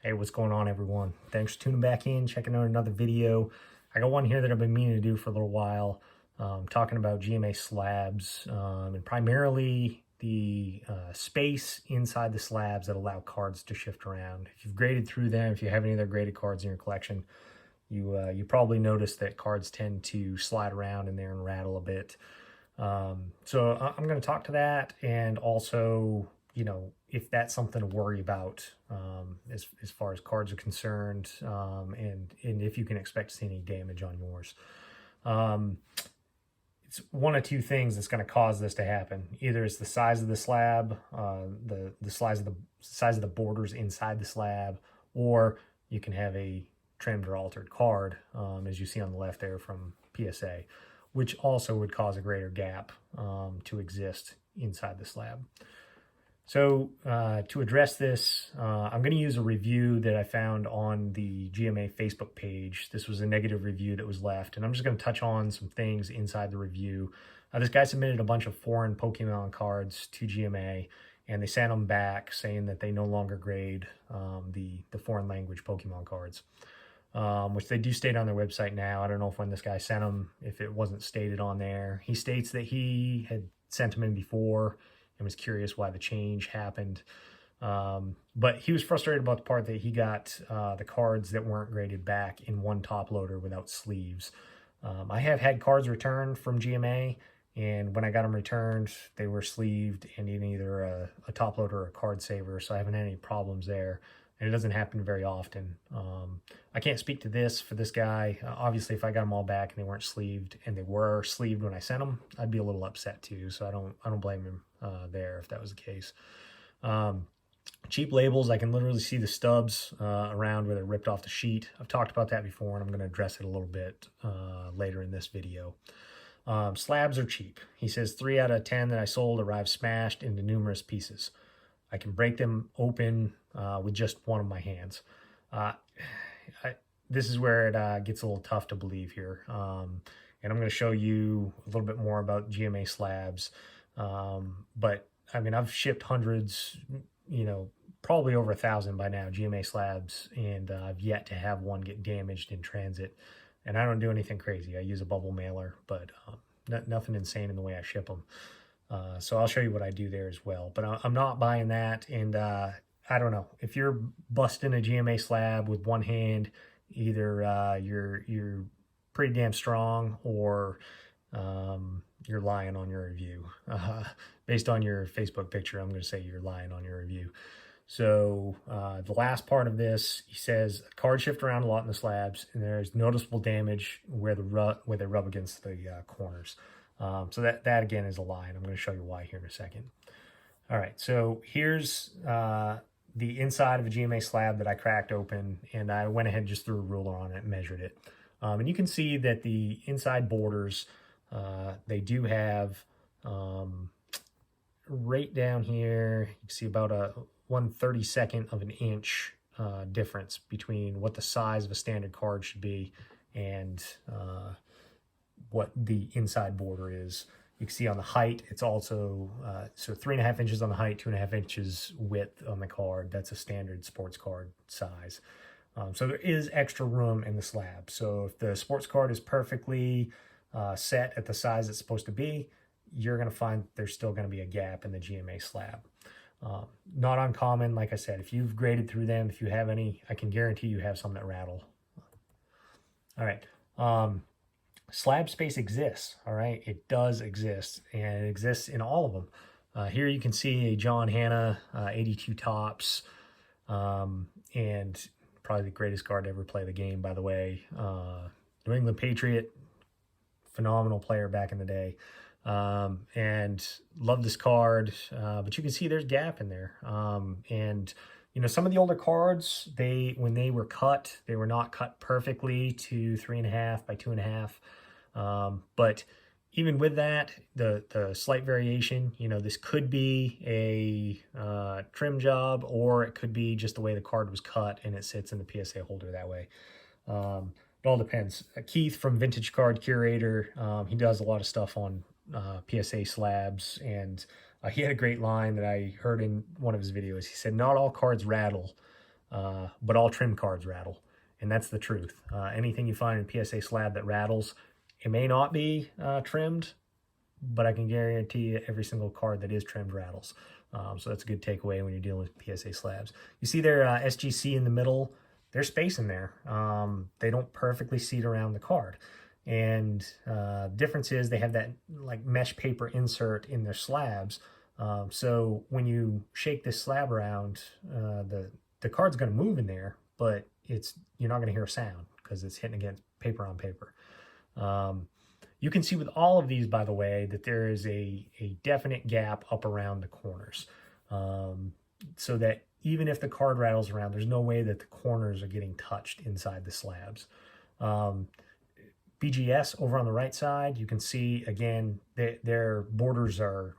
Hey, what's going on, everyone? Thanks for tuning back in, checking out another video. I got one here that I've been meaning to do for a little while, talking about GMA slabs, and primarily the space inside the slabs that allow cards to shift around. If you've graded through them, if you have any of their graded cards in your collection, you probably noticed that cards tend to slide around in there and rattle a bit. So I'm going to talk to that, and also, if that's something to worry about, as far as cards are concerned, and if you can expect to see any damage on yours. It's one of two things that's going to cause this to happen. Either it's the size of the slab, the size of the borders inside the slab, or you can have a trimmed or altered card, as you see on the left there from PSA, which also would cause a greater gap to exist inside the slab. So to address this, I'm going to use a review that I found on the GMA Facebook page. This was a negative review that was left, and I'm just going to touch on some things inside the review. This guy submitted a bunch of foreign Pokemon cards to GMA, and they sent them back saying that they no longer grade the foreign language Pokemon cards, which they do state on their website now. I don't know if when this guy sent them, if it wasn't stated on there. He states that he had sent them in before and was curious why the change happened. But he was frustrated about the part that he got the cards that weren't graded back in one top loader without sleeves. I have had cards returned from GMA, and when I got them returned, they were sleeved and in either a top loader or a card saver, so I haven't had any problems there. And it doesn't happen very often. I can't speak to this for this guy. Obviously, if I got them all back and they weren't sleeved, and they were sleeved when I sent them, I'd be a little upset too. So I don't blame him there if that was the case. Cheap labels, I can literally see the stubs around where they're ripped off the sheet. I've talked about that before, and I'm going to address it a little bit later in this video. Slabs are cheap. He says 3 out of 10 that I sold arrived smashed into numerous pieces. I can break them open with just one of my hands. This is where it gets a little tough to believe here. And I'm going to show you a little bit more about GMA slabs. But I mean, I've shipped hundreds, probably over 1,000 by now, GMA slabs, and I've yet to have one get damaged in transit. And I don't do anything crazy. I use a bubble mailer, but nothing insane in the way I ship them. So I'll show you what I do there as well. But I'm not buying that, and I don't know. If you're busting a GMA slab with one hand, either you're pretty damn strong, or you're lying on your review. Based on your Facebook picture, I'm going to say you're lying on your review. So the last part of this, he says cards shift around a lot in the slabs, and there's noticeable damage where they rub against the corners. So that again is a lie, and I'm going to show you why here in a second. All right, so here's the inside of a GMA slab that I cracked open, and I went ahead and just threw a ruler on it and measured it. And you can see that the inside borders, they do have right down here, you can see about a 1/32 of an inch difference between what the size of a standard card should be and what the inside border is. You can see on the height, it's also so 3.5 inches on the height, 2.5 inches width on the card. That's a standard sports card size. So there is extra room in the slab. So if the sports card is perfectly set at the size it's supposed to be, you're going to find there's still going to be a gap in the GMA slab. Not uncommon, like I said. If you've graded through them, if you have any, I can guarantee you have some that rattle. All right. Slab space exists, all right? It does exist, and it exists in all of them. Here you can see a John Hanna 82 Topps, and probably the greatest card to ever play the game, by the way. New England Patriot, phenomenal player back in the day, and love this card, but you can see there's gap in there. And some of the older cards, when they were cut, they were not cut perfectly to 3.5 by 2.5. But even with that, the slight variation, this could be a trim job, or it could be just the way the card was cut and it sits in the PSA holder that way. It all depends. Keith from Vintage Card Curator, he does a lot of stuff on PSA slabs, and he had a great line that I heard in one of his videos. He said, "Not all cards rattle, but all trim cards rattle, and that's the truth. Anything you find in PSA slab that rattles, it may not be trimmed, but I can guarantee you every single card that is trimmed rattles. So that's a good takeaway when you're dealing with PSA slabs. You see their SGC in the middle, there's space in there. They don't perfectly seat around the card. And the difference is they have that like mesh paper insert in their slabs. So when you shake this slab around, the card's going to move in there, but you're not going to hear a sound because it's hitting against paper on paper. You can see with all of these, by the way, that there is a definite gap up around the corners. So that even if the card rattles around, there's no way that the corners are getting touched inside the slabs. BGS over on the right side, you can see, again, their borders are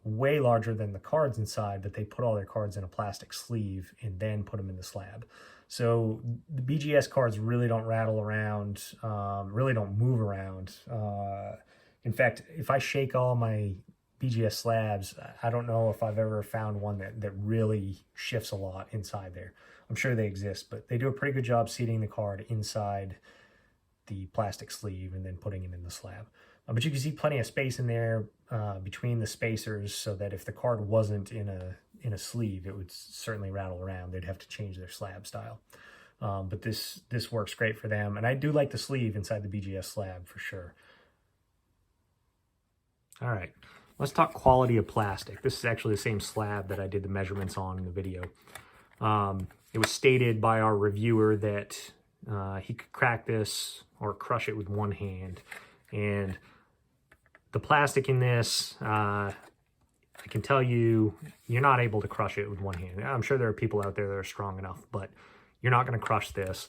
way larger than the cards inside, but they put all their cards in a plastic sleeve and then put them in the slab. So the BGS cards really don't rattle around, really don't move around. In fact, if I shake all my BGS slabs, I don't know if I've ever found one that really shifts a lot inside there. I'm sure they exist, but they do a pretty good job seating the card inside the plastic sleeve and then putting it in the slab. But you can see plenty of space in there between the spacers, so that if the card wasn't in a sleeve, it would certainly rattle around. They'd have to change their slab style. But this works great for them. And I do like the sleeve inside the BGS slab for sure. All right, let's talk quality of plastic. This is actually the same slab that I did the measurements on in the video. It was stated by our reviewer that he could crack this or crush it with one hand. And the plastic in this, I can tell you, you're not able to crush it with one hand. I'm sure there are people out there that are strong enough, but you're not going to crush this.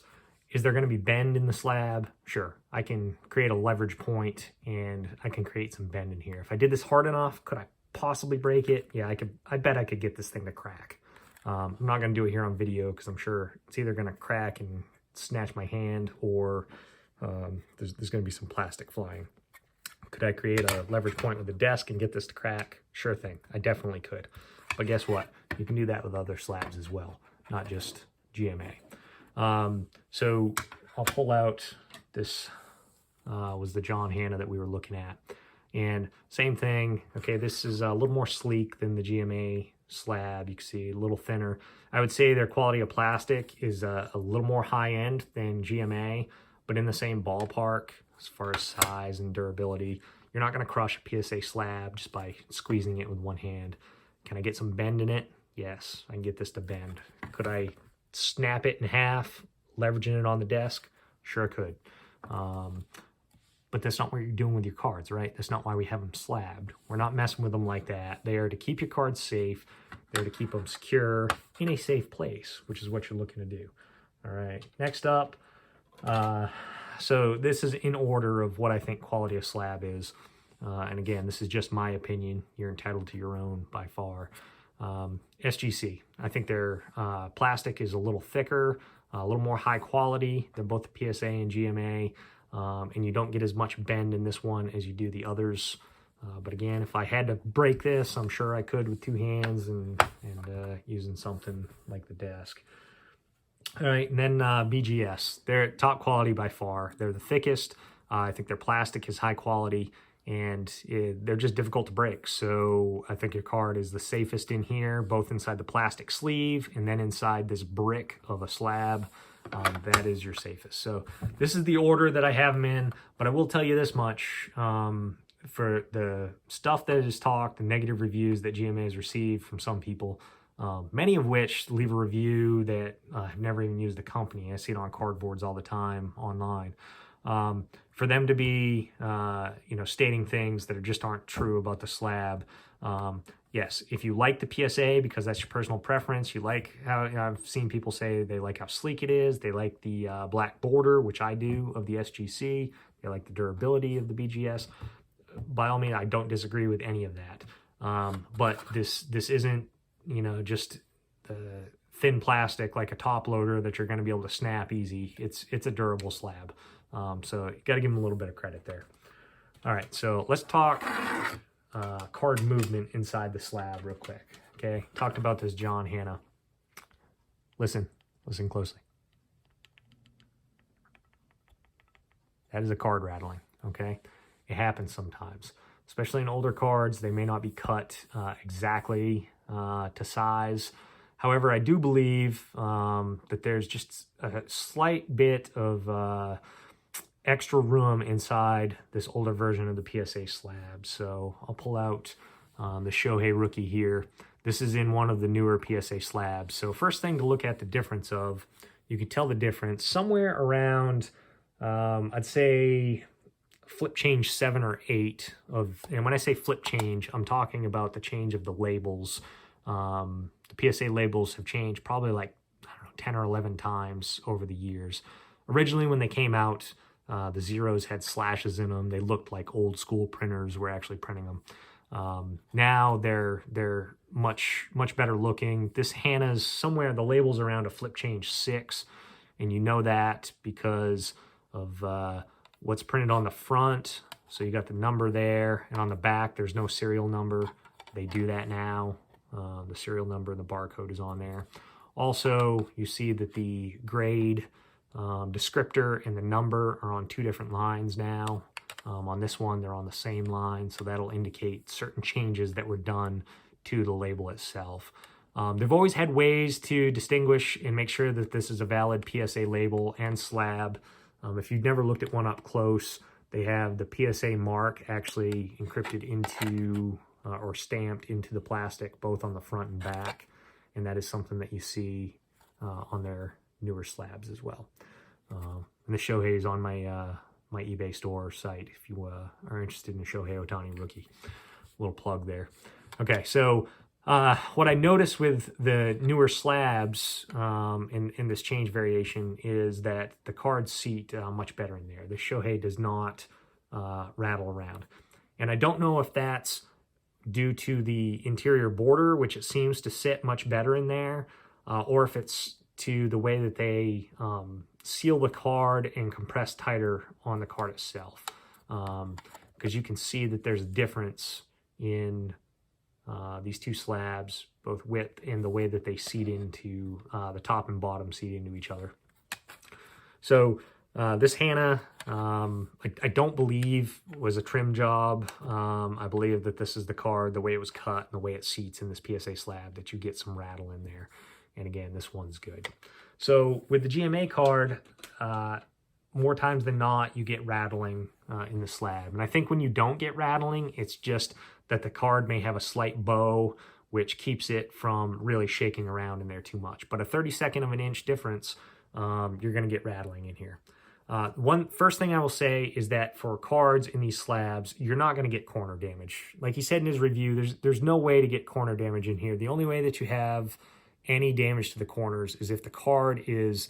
Is there going to be bend in the slab? Sure. I can create a leverage point and I can create some bend in here. If I did this hard enough, could I possibly break it? Yeah, I bet I could get this thing to crack. I'm not going to do it here on video because I'm sure it's either going to crack and snatch my hand, or there's going to be some plastic flying. Could I create a leverage point with a desk and get this to crack? Sure thing. I definitely could. But guess what? You can do that with other slabs as well, not just GMA. So I'll pull out this, was the John Hanna that we were looking at. And same thing. Okay, this is a little more sleek than the GMA slab. You can see a little thinner. I would say their quality of plastic is a little more high end than GMA, but in the same ballpark as far as size and durability. You're not going to crush a PSA slab just by squeezing it with one hand. Can I get some bend in it? Yes, I can get this to bend. Could I snap it in half, leveraging it on the desk? Sure could. But that's not what you're doing with your cards, right? That's not why we have them slabbed. We're not messing with them like that. They are to keep your cards safe. They're to keep them secure in a safe place, which is what you're looking to do. All right, next up, so this is in order of what I think quality of slab is. And again, this is just my opinion. You're entitled to your own by far. SGC. I think their plastic is a little thicker, a little more high quality. They're both the PSA and GMA. And you don't get as much bend in this one as you do the others. But again, if I had to break this, I'm sure I could with two hands and using something like the desk. All right, and then BGS. They're top quality by far. They're the thickest. I think their plastic is high quality, and they're just difficult to break. So I think your card is the safest in here, both inside the plastic sleeve and then inside this brick of a slab. That is your safest. So this is the order that I have them in, but I will tell you this much. For the stuff that is talked, the negative reviews that GMA has received from some people, many of which leave a review that have never even used the company. I see it on cardboards all the time online. For them to be, stating things that just aren't true about the slab. Yes, if you like the PSA because that's your personal preference, you like how I've seen people say they like how sleek it is, they like the black border, which I do, of the SGC, they like the durability of the BGS. By all means, I don't disagree with any of that. But this isn't, just the thin plastic like a top loader that you're going to be able to snap easy. It's a durable slab. So you got to give them a little bit of credit there. All right, so let's talk card movement inside the slab real quick. Okay, talked about this John Hanna. Listen, Listen closely. That is a card rattling, okay? It happens sometimes, especially in older cards. They may not be cut exactly to size. However, I do believe that there's just a slight bit of extra room inside this older version of the PSA slab. So I'll pull out the Shohei rookie here. This is in one of the newer PSA slabs. So first thing to look at the difference of, you can tell the difference somewhere around, I'd say flip change 7 or 8 of, and when I say flip change, I'm talking about the change of the labels. The PSA labels have changed probably like, I don't know, 10 or 11 times over the years. Originally, when they came out, the zeros had slashes in them. They looked like old school printers were actually printing them. Now they're much better looking. This Hana's somewhere, the label's around a flip change 6, and you know that because of what's printed on the front. So you got the number there, and on the back there's no serial number. They do that now. The serial number and the barcode is on there. Also, you see that the grade descriptor and the number are on 2 different lines now. On this one, they're on the same line, so that'll indicate certain changes that were done to the label itself. They've always had ways to distinguish and make sure that this is a valid PSA label and slab. If you've never looked at one up close, they have the PSA mark actually encrypted into or stamped into the plastic, both on the front and back, and that is something that you see on their newer slabs as well. And the Shohei is on my my eBay store site if you are interested in the Shohei Ohtani rookie. Little plug there. Okay, so what I noticed with the newer slabs in this change variation is that the cards seat much better in there. The Shohei does not rattle around. And I don't know if that's due to the interior border, which it seems to sit much better in there, or if it's to the way that they seal the card and compress tighter on the card itself. Because you can see that there's a difference in these 2 slabs, both width and the way that they seat into the top and bottom seat into each other. So this Hana, I don't believe was a trim job. I believe that this is the card, the way it was cut and the way it seats in this PSA slab, that you get some rattle in there. And again, this one's good. So with the GMA card, more times than not, you get rattling in the slab. And I think when you don't get rattling, it's just that the card may have a slight bow, which keeps it from really shaking around in there too much. But a 32nd of an inch difference, you're going to get rattling in here. First thing I will say is that for cards in these slabs, you're not going to get corner damage. Like he said in his review, there's no way to get corner damage in here. The only way that you have any damage to the corners is if the card is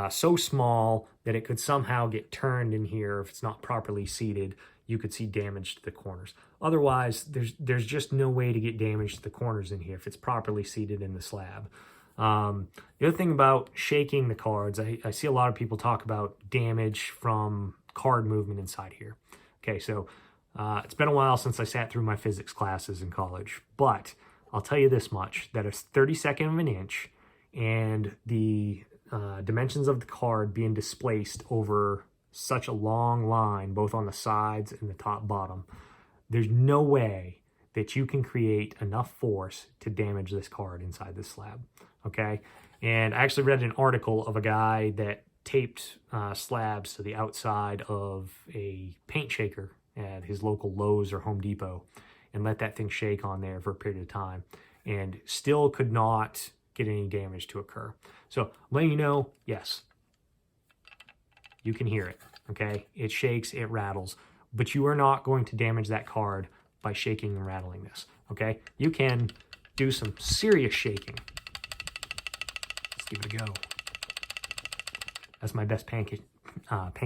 so small that it could somehow get turned in here. If it's not properly seated, you could see damage to the corners. Otherwise, there's just no way to get damage to the corners in here if it's properly seated in the slab. The other thing about shaking the cards, I see a lot of people talk about damage from card movement inside here. Okay, so it's been a while since I sat through my physics classes in college, but I'll tell you this much, that a 32nd of an inch and the dimensions of the card being displaced over such a long line, both on the sides and the top bottom, there's no way that you can create enough force to damage this card inside this slab, okay? And I actually read an article of a guy that taped slabs to the outside of a paint shaker at his local Lowe's or Home Depot and let that thing shake on there for a period of time and still could not get any damage to occur. So I'm letting you know, yes, you can hear it, okay? It shakes, it rattles, but you are not going to damage that card by shaking and rattling this, okay? You can do some serious shaking. Let's give it a go. That's my best paint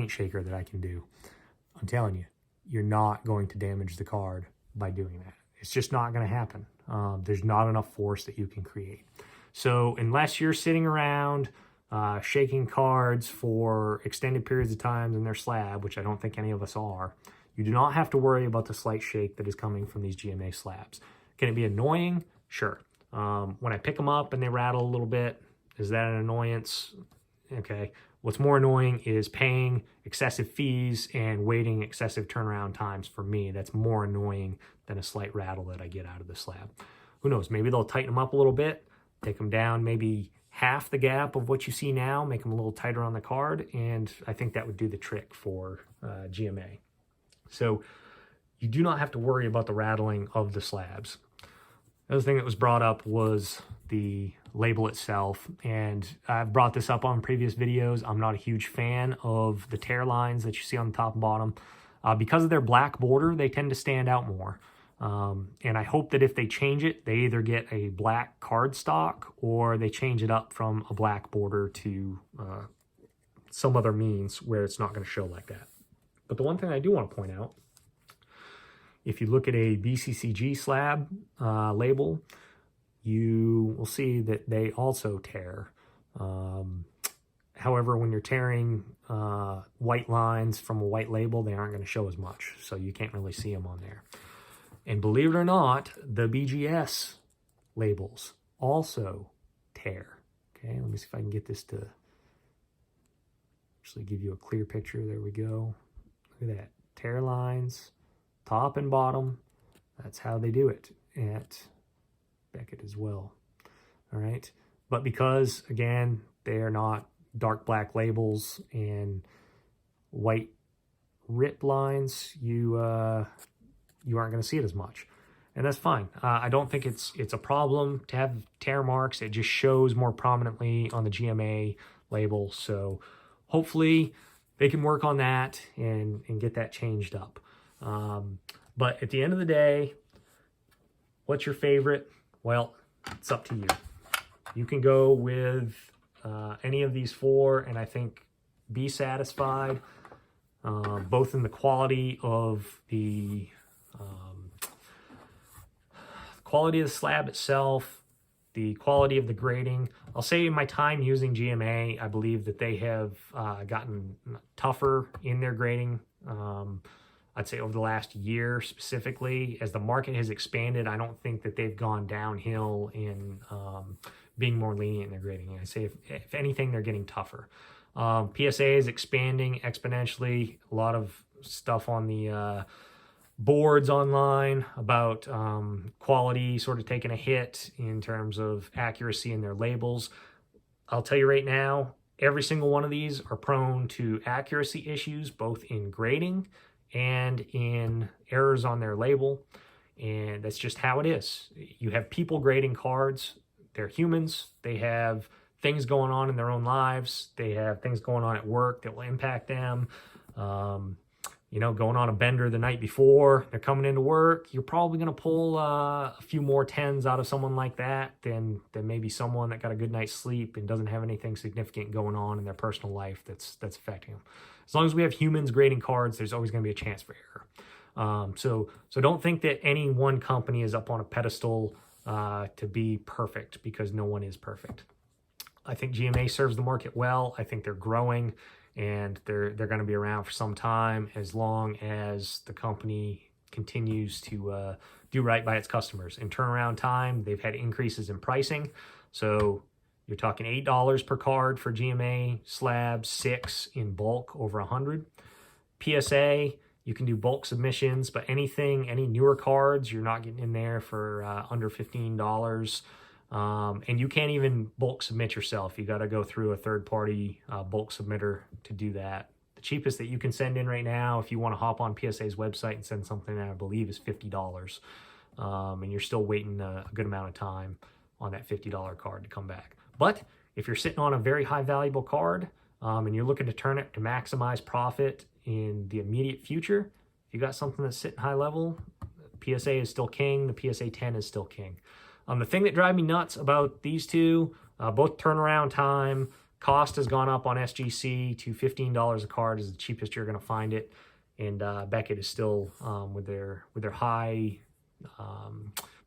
shaker that I can do. I'm telling you, you're not going to damage the card by doing that. It's just not going to happen. There's not enough force that you can create. So unless you're sitting around shaking cards for extended periods of time in their slab, which I don't think any of us are, you do not have to worry about the slight shake that is coming from these GMA slabs. Can it be annoying? Sure. When I pick them up and they rattle a little bit, Is that an annoyance? Okay. What's more annoying is paying excessive fees and waiting excessive turnaround times for me. That's more annoying than a slight rattle that I get out of the slab. Who knows? Maybe they'll tighten them up a little bit, take them down maybe half the gap of what you see now, make them a little tighter on the card, and I think that would do the trick for GMA. So you do not have to worry about the rattling of the slabs. The other thing that was brought up was the label itself, and I've brought this up on previous videos. I'm not a huge fan of the tear lines that you see on the top and bottom. Because of their black border, they tend to stand out more. And I hope that if they change it, they either get a black cardstock or they change it up from a black border to some other means where it's not going to show like that. But the one thing I do want to point out, if you look at a BCCG slab label, you will see that they also tear. However, when you're tearing white lines from a white label, they aren't going to show as much, so you can't really see them on there. And believe it or not, the BGS labels also tear. Okay, let me see if I can get this to actually give you a clear picture. There we go. Look at that. Tear lines, top and bottom. That's how they do it at Beckett as well. All right. But because, again, they are not dark black labels and white rip lines, you aren't going to see it as much. And that's fine. I don't think it's a problem to have tear marks. It just shows more prominently on the GMA label. So hopefully they can work on that and get that changed up. But at the end of the day, what's your favorite? Well, it's up to you. You can go with any of these four and I think be satisfied, both in the quality of the slab itself, the quality of the grading. I'll say in my time using GMA, I believe that they have gotten tougher in their grading. I'd say over the last year specifically, as the market has expanded, I don't think that they've gone downhill in being more lenient in their grading. I say if anything, they're getting tougher. PSA is expanding exponentially. A lot of stuff on the boards online about quality sort of taking a hit in terms of accuracy in their labels. I'll tell you right now, every single one of these are prone to accuracy issues, both in grading and in errors on their label. And that's just how it is. You have people grading cards. They're humans. They have things going on in their own lives. They have things going on at work that will impact them. You know, going on a bender the night before, they're coming into work, you're probably going to pull a few more 10s out of someone like that than maybe someone that got a good night's sleep and doesn't have anything significant going on in their personal life that's affecting them. As long as we have humans grading cards, there's always going to be a chance for error. So don't think that any one company is up on a pedestal to be perfect, because no one is perfect. I think GMA serves the market well. I think they're growing, and they're going to be around for some time as long as the company continues to do right by its customers. In turnaround time, they've had increases in pricing. So you're talking $8 per card for GMA slab, 6 in bulk over 100. PSA, you can do bulk submissions, but any newer cards, you're not getting in there for under $15. And you can't even bulk submit yourself. You got to go through a third-party bulk submitter to do that. The cheapest that you can send in right now, if you want to hop on PSA's website and send something that I believe is $50. And you're still waiting a good amount of time on that $50 card to come back. But if you're sitting on a very high valuable card and you're looking to turn it to maximize profit in the immediate future, if you got something that's sitting high level, PSA is still king. The PSA 10 is still king. The thing that drives me nuts about these two, both turnaround time, cost has gone up on SGC to $15 a card is the cheapest you're going to find it. And Beckett is still with their high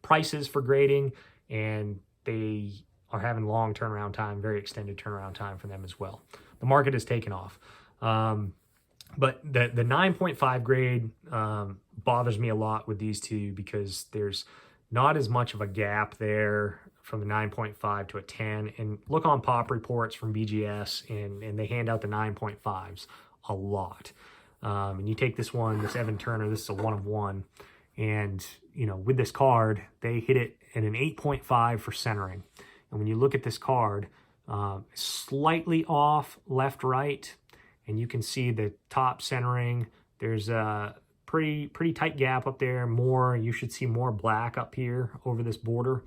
prices for grading, and they are having long turnaround time, very extended turnaround time for them as well. The market has taken off. But the 9.5 grade bothers me a lot with these two, because there's not as much of a gap there from the 9.5 to a 10, and look on pop reports from BGS, and they hand out the 9.5s a lot. And you take this one, this Evan Turner, this is a 1 of 1, and you know, with this card, they hit it at an 8.5 for centering. And when you look at this card, slightly off left, right, and you can see the top centering. There's a pretty tight gap up there. You should see more black up here over this border.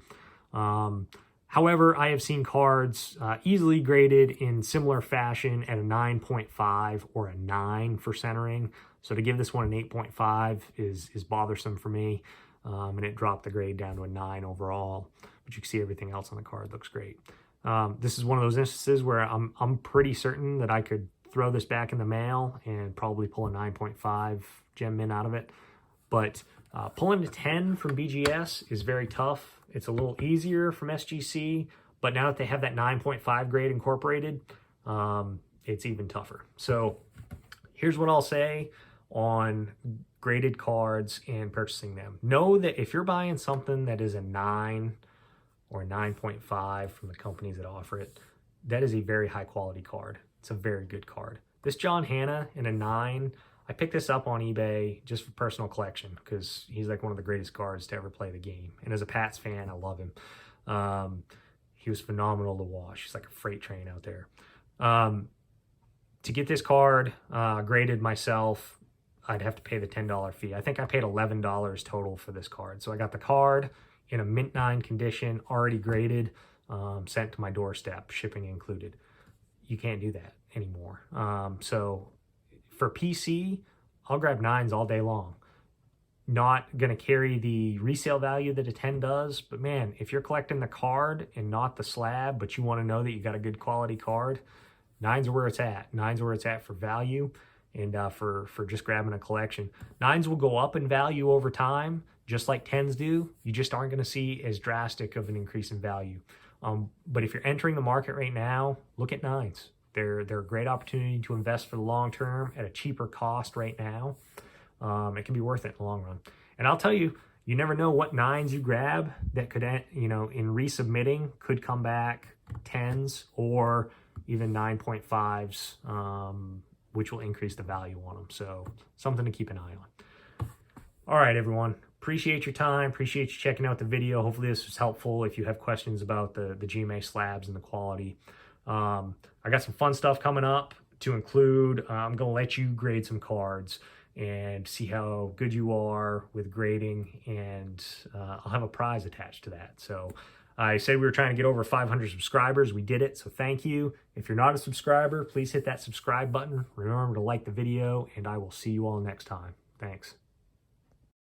However, I have seen cards easily graded in similar fashion at a 9.5 or a 9 for centering. So to give this one an 8.5 is bothersome for me, and it dropped the grade down to a 9 overall. But you can see everything else on the card looks great. This is one of those instances where I'm pretty certain that I could throw this back in the mail and probably pull a 9.5 gem min out of it. But pulling a 10 from BGS is very tough. It's a little easier from SGC, but now that they have that 9.5 grade incorporated, it's even tougher. So here's what I'll say on graded cards and purchasing them. Know that if you're buying something that is a 9 or a 9.5 from the companies that offer it, that is a very high quality card. It's a very good card. This John Hanna in a 9, I picked this up on eBay just for personal collection because he's like one of the greatest cards to ever play the game. And as a Pats fan, I love him. He was phenomenal to watch. He's like a freight train out there. To get this card graded myself, I'd have to pay the $10 fee. I think I paid $11 total for this card. So I got the card in a mint 9 condition, already graded, sent to my doorstep, shipping included. You can't do that anymore. So for PC, I'll grab 9s all day long. Not going to carry the resale value that a 10 does, but man, if you're collecting the card and not the slab, but you want to know that you got a good quality card, 9s are where it's at. 9s are where it's at for value and for just grabbing a collection. 9s will go up in value over time, just like 10s do. You just aren't going to see as drastic of an increase in value. But if you're entering the market right now, look at 9s. They're a great opportunity to invest for the long term at a cheaper cost right now. It can be worth it in the long run. And I'll tell you, you never know what 9s you grab that could, you know, in resubmitting could come back 10s or even 9.5s, which will increase the value on them. So something to keep an eye on. All right, everyone. Appreciate your time. Appreciate you checking out the video. Hopefully this was helpful if you have questions about the GMA slabs and the quality. I got some fun stuff coming up to include. I'm going to let you grade some cards and see how good you are with grading, and I'll have a prize attached to that. So I said we were trying to get over 500 subscribers. We did it, so thank you. If you're not a subscriber, please hit that subscribe button. Remember to like the video, and I will see you all next time. Thanks.